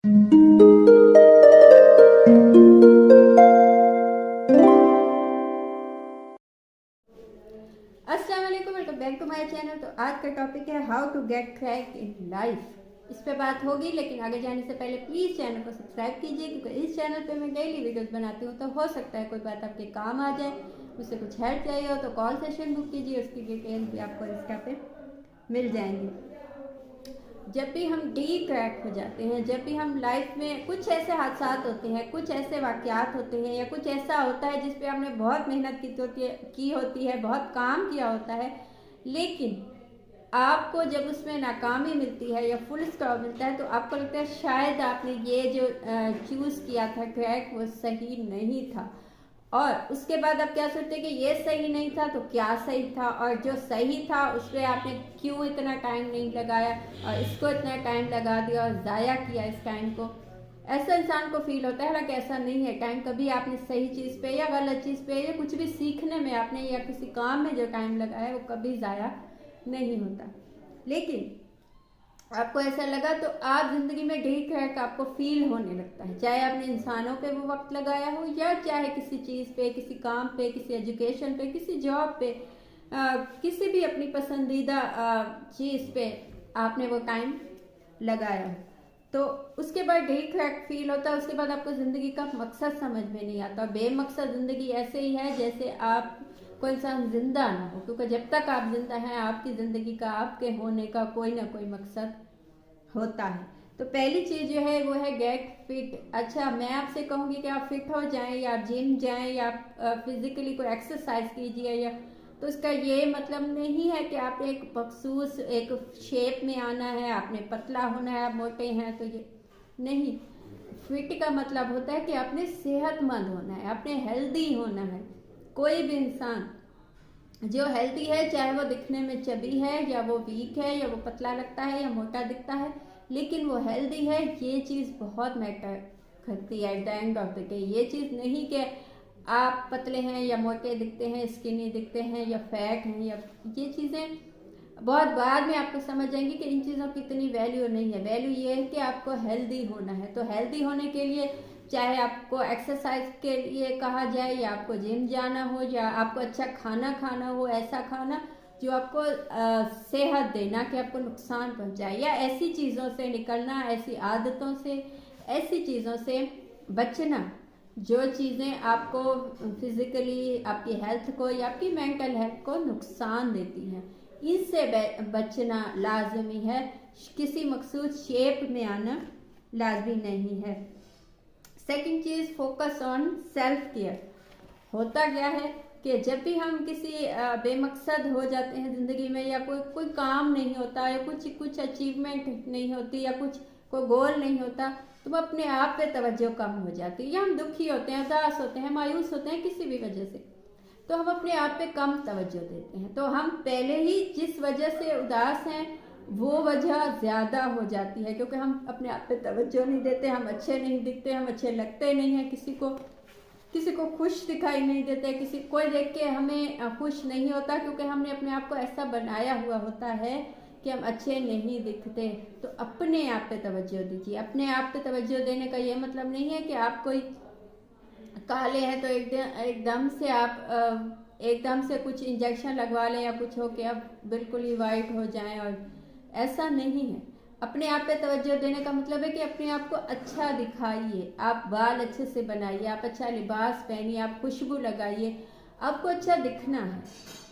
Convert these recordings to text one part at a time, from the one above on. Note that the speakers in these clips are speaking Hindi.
अस्सलाम वालेकुम, welcome back to my channel. तो आज का टॉपिक है how to get crack in life. इस पे बात होगी, लेकिन आगे जाने से पहले प्लीज़ चैनल को सब्सक्राइब कीजिए, क्योंकि इस चैनल पे मैं डेली वीडियोस बनाती हूँ। तो हो सकता है कोई बात आपके काम आ जाए, उससे कुछ हेल्प चाहिए हो तो कॉल सेशन बुक कीजिए, उसकी डिटेल भी आपको इंस्टा पे मिल जाएंगी। जब भी हम डी क्रैक हो जाते हैं, जब भी हम लाइफ में कुछ ऐसे हादसा होते हैं, कुछ ऐसे वाक़यात होते हैं, या कुछ ऐसा होता है जिस पे हमने बहुत मेहनत की होती है, बहुत काम किया होता है, लेकिन आपको जब उसमें नाकामी मिलती है या फुल स्टॉप मिलता है, तो आपको लगता है शायद आपने ये जो चूज़ किया था क्रैक, वो सही नहीं था। और उसके बाद आप क्या सोचते हैं कि ये सही नहीं था तो क्या सही था, और जो सही था उस पर आपने क्यों इतना टाइम नहीं लगाया, और इसको इतना टाइम लगा दिया और ज़ाया किया इस टाइम को। ऐसा इंसान को फील होता है, हालांकि ऐसा नहीं है। टाइम कभी आपने सही चीज़ पे या गलत चीज़ पे या कुछ भी सीखने में आपने या किसी काम में जो टाइम लगाया है वो कभी ज़ाया नहीं होता। लेकिन आपको ऐसा लगा तो आप जिंदगी में डी क्रैक आपको फील होने लगता है, चाहे आपने इंसानों पे वो वक्त लगाया हो, या चाहे किसी चीज़ पे, किसी काम पे, किसी एजुकेशन पे, किसी जॉब पे, किसी भी अपनी पसंदीदा चीज़ पे आपने वो टाइम लगाया हो। तो उसके बाद डी क्रैक फील होता है। उसके बाद आपको ज़िंदगी का मकसद समझ में नहीं आता। बेमकसद ज़िंदगी ऐसे ही है जैसे आप कोई इंसान जिंदा ना हो, क्योंकि जब तक आप जिंदा हैं आपकी ज़िंदगी का, आपके होने का कोई ना कोई मकसद होता है। तो पहली चीज़ जो है वो है गेट फिट। अच्छा, मैं आपसे कहूँगी कि आप फिट हो जाएं, या आप जिम जाएं, या आप फिजिकली कोई एक्सरसाइज कीजिए, या तो इसका ये मतलब नहीं है कि आप एक मखसूस एक शेप में आना है, आपने पतला होना है, आप मोटे हैं तो ये नहीं। फिट का मतलब होता है कि आपने सेहतमंद होना है, आपने हेल्दी होना है। कोई भी इंसान जो हेल्दी है, चाहे वो दिखने में चबी है, या वो वीक है, या वो पतला लगता है, या मोटा दिखता है, लेकिन वो हेल्दी है, ये चीज़ बहुत मैटर करती है at the end of the day. ये चीज़ नहीं कि आप पतले हैं या मोटे दिखते हैं, स्किनी दिखते हैं या फैट हैं, या ये चीज़ें बहुत बाद में आपको समझ आएंगी कि इन चीज़ों की इतनी वैल्यू नहीं है। वैल्यू ये है कि आपको हेल्दी होना है। तो हेल्दी होने के लिए चाहे आपको एक्सरसाइज के लिए कहा जाए, या आपको जिम जाना हो, या आपको अच्छा खाना खाना हो, ऐसा खाना जो आपको सेहत दे, ना कि आपको नुकसान पहुंचाए, या ऐसी चीज़ों से निकलना, ऐसी आदतों से, ऐसी चीज़ों से बचना जो चीज़ें आपको फिज़िकली, आपकी हेल्थ को या आपकी मेंटल हेल्थ को नुकसान देती हैं। इससे बचना लाजमी है। किसी मखसूस शेप में आना लाजमी नहीं है। Second cheese, focus on self care. होता क्या है कि जब भी हम किसी बेमकसद हो जाते हैं ज़िंदगी में, या कोई काम नहीं होता, या कुछ अचीवमेंट नहीं होती, या कोई गोल नहीं होता, तो वो अपने आप पे तवज्जो कम हो जाती है, या हम दुखी होते हैं, उदास होते हैं, मायूस होते हैं किसी भी वजह से, तो हम अपने आप पे कम तवज्जो देते हैं। तो हम पहले ही जिस वजह से उदास हैं वो वजह ज़्यादा हो जाती है, क्योंकि हम अपने आप पे तवज्जो नहीं देते, हम अच्छे नहीं दिखते, हम अच्छे लगते नहीं हैं, किसी को खुश दिखाई नहीं देते, किसी कोई देख के हमें खुश नहीं होता, क्योंकि हमने अपने आप को ऐसा बनाया हुआ होता है कि हम अच्छे नहीं दिखते। तो अपने आप पे तवज्जो दीजिए। अपने आप पे तवज्जो देने का ये मतलब नहीं है कि आप कोई काले हैं तो एकदम से आप एकदम से कुछ इंजेक्शन लगवा लें, या कुछ हो कि अब बिल्कुल ही वाइट हो जाएं, और ऐसा नहीं है। अपने आप पे तवज्जो देने का मतलब है कि अपने आप को अच्छा दिखाइए, आप बाल अच्छे से बनाइए, आप अच्छा लिबास पहनिए, आप खुशबू लगाइए, आपको अच्छा दिखना है।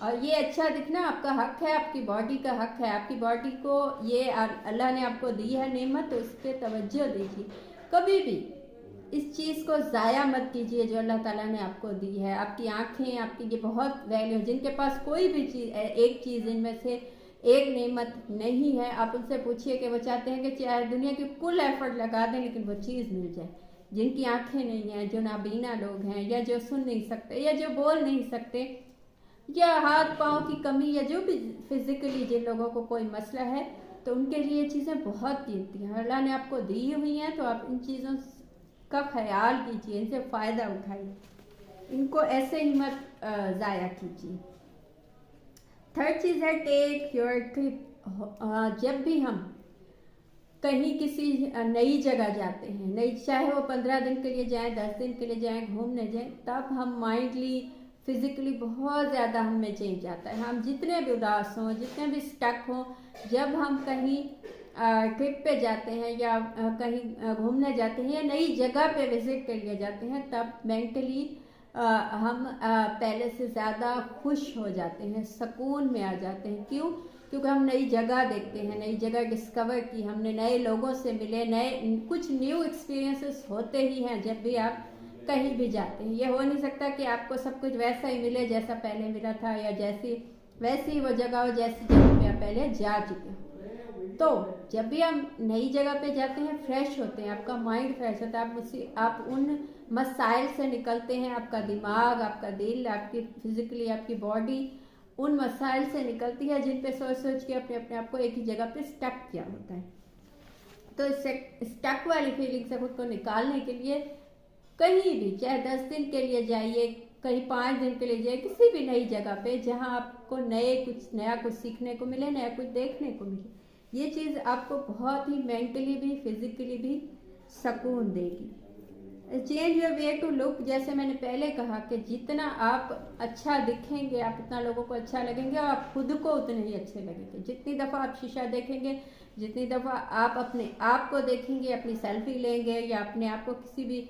और ये अच्छा दिखना आपका हक है, आपकी बॉडी का हक है। आपकी बॉडी को ये अल्लाह ने आपको दी है नेमत, तो उस पर तवज्जो दीजिए। कभी भी इस चीज़ को ज़ाया मत कीजिए जो अल्लाह ताला ने आपको दी है। आपकी आँखें, आपकी ये बहुत वैल्यू, जिनके पास कोई भी चीज़, एक चीज़ इनमें से एक नेमत नहीं है, आप उनसे पूछिए कि वो चाहते हैं कि चाहे दुनिया की कुल एफर्ट लगा दें लेकिन वो चीज़ मिल जाए। जिनकी आँखें नहीं हैं, जो नाबीना लोग हैं, या जो सुन नहीं सकते, या जो बोल नहीं सकते, या हाथ पाँव की कमी, या जो भी फिजिकली जिन लोगों को कोई मसला है, तो उनके लिए चीज़ें बहुत कीमती हैं। अल्लाह ने आपको दी हुई हैं, तो आप इन चीज़ों का ख्याल कीजिए, इनसे फ़ायदा उठाइए, इनको ऐसे ही मत ज़ाया कीजिए। थर्ड चीज़ है टेक योर ट्रिप। जब भी हम कहीं किसी नई जगह जाते हैं, नई, चाहे वो 15 दिन के लिए जाएं, 10 दिन के लिए जाएं, घूमने जाएं, तब हम माइंडली फिजिकली बहुत ज़्यादा हम में चेंज आता है। हम जितने भी उदास हों, जितने भी स्टक हों, जब हम कहीं ट्रिप पे जाते हैं या कहीं घूमने जाते हैं या नई जगह पे विजिट के लिए जाते हैं, तब मेंटली हम पहले से ज़्यादा खुश हो जाते हैं, सुकून में आ जाते हैं। क्यों? क्योंकि हम नई जगह देखते हैं, नई जगह डिस्कवर की, हमने नए लोगों से मिले, नए कुछ न्यू एक्सपीरियंसेस होते ही हैं जब भी आप कहीं भी जाते हैं। ये हो नहीं सकता कि आपको सब कुछ वैसा ही मिले जैसा पहले मिला था, या वैसी ही वो जगह हो जैसी जगह पे आप पहले जा चुके हो। तो जब भी हम नई जगह पे जाते हैं, फ्रेश होते हैं, आपका माइंड फ्रेश होता है, आप उन मसाइल से निकलते हैं, आपका दिमाग, आपका दिल, आपकी फिजिकली आपकी बॉडी उन मसाइल से निकलती है जिन पे सोच सोच के अपने आप को एक ही जगह पे स्टक किया होता है। तो इससे स्टक वाली फीलिंग से खुद को निकालने के लिए कहीं भी, चाहे 10 दिन के लिए जाइए, कहीं 5 दिन के लिए जाइए, किसी भी नई जगह पे जहाँ आपको कुछ नया कुछ सीखने को मिले, नया कुछ देखने को मिले, ये चीज़ आपको बहुत ही मेंटली भी फिजिकली भी सुकून देगी। Change your way to look, जैसे मैंने पहले कहा कि जितना आप अच्छा दिखेंगे, आप उतना लोगों को अच्छा लगेंगे और आप खुद को उतने ही अच्छे लगेंगे। जितनी दफ़ा आप शीशा देखेंगे, जितनी दफ़ा आप अपने आप को देखेंगे, अपनी सेल्फी लेंगे या अपने आप को किसी भी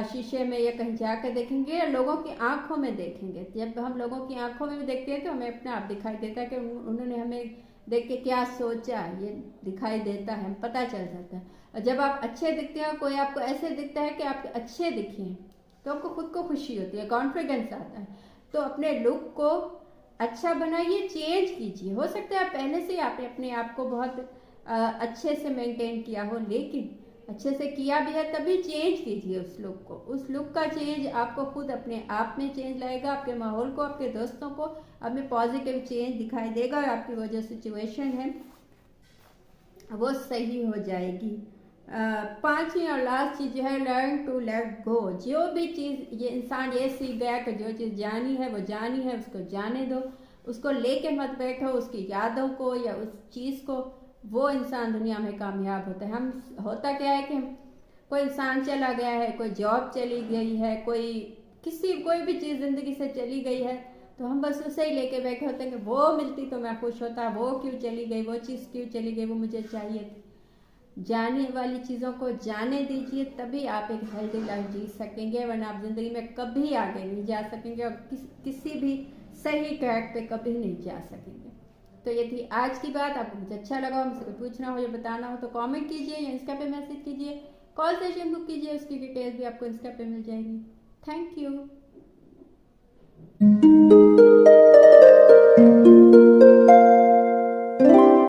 शीशे में या कहीं जाकर देखेंगे या लोगों की आंखों में देखेंगे, जब हम लोगों की आंखों में भी देखते हैं तो हमें अपने आप दिखाई देता है कि उन्होंने हमें देख के क्या सोचा, ये दिखाई देता है, पता चल जाता है। और जब आप अच्छे दिखते हैं, कोई आपको ऐसे दिखता है कि आप अच्छे दिखे हैं, तो आपको खुद को खुशी होती है, कॉन्फिडेंस आता है। तो अपने लुक को अच्छा बनाइए, चेंज कीजिए। हो सकता है पहले से आपने अपने आप को बहुत अच्छे से मेंटेन किया हो, लेकिन अच्छे से किया भी है तभी चेंज कीजिए उस लुक को। उस लुक का चेंज आपको खुद अपने आप में चेंज लाएगा, आपके माहौल को, आपके दोस्तों को आप में पॉजिटिव चेंज दिखाई देगा और आपकी वो जो सिचुएशन है वो सही हो जाएगी। पांचवी और लास्ट चीज़ जो है, लर्न टू लेट गो। जो भी चीज़ ये इंसान ये सीख गया कि जो चीज़ जानी है वो जानी है, उसको जाने दो, उसको लेके मत बैठो, उसकी यादों को या उस चीज़ को। वो इंसान दुनिया में कामयाब होता है। हम होता क्या है कि कोई इंसान चला गया है, कोई जॉब चली गई है, कोई भी चीज़ ज़िंदगी से चली गई है, तो हम बस उसे ही लेके बैठे होते हैं कि वो मिलती तो मैं खुश होता, वो क्यों चली गई, वो चीज़ क्यों चली गई, वो मुझे चाहिए थी। जाने वाली चीज़ों को जाने दीजिए, तभी आप एक हेल्दी लाइफ जी सकेंगे, वरना आप ज़िंदगी में कभी आगे नहीं जा सकेंगे और किसी भी सही ट्रैक पे कभी नहीं जा सकेंगे। तो ये थी आज की बात। आपको मुझे अच्छा लगा हो, मुझसे कुछ पूछना हो या बताना हो तो कमेंट कीजिए या इंस्टा पे मैसेज कीजिए, कॉल सेशन बुक कीजिए, उसकी डिटेल्स भी आपको इंस्टा पे मिल जाएगी। Thank you.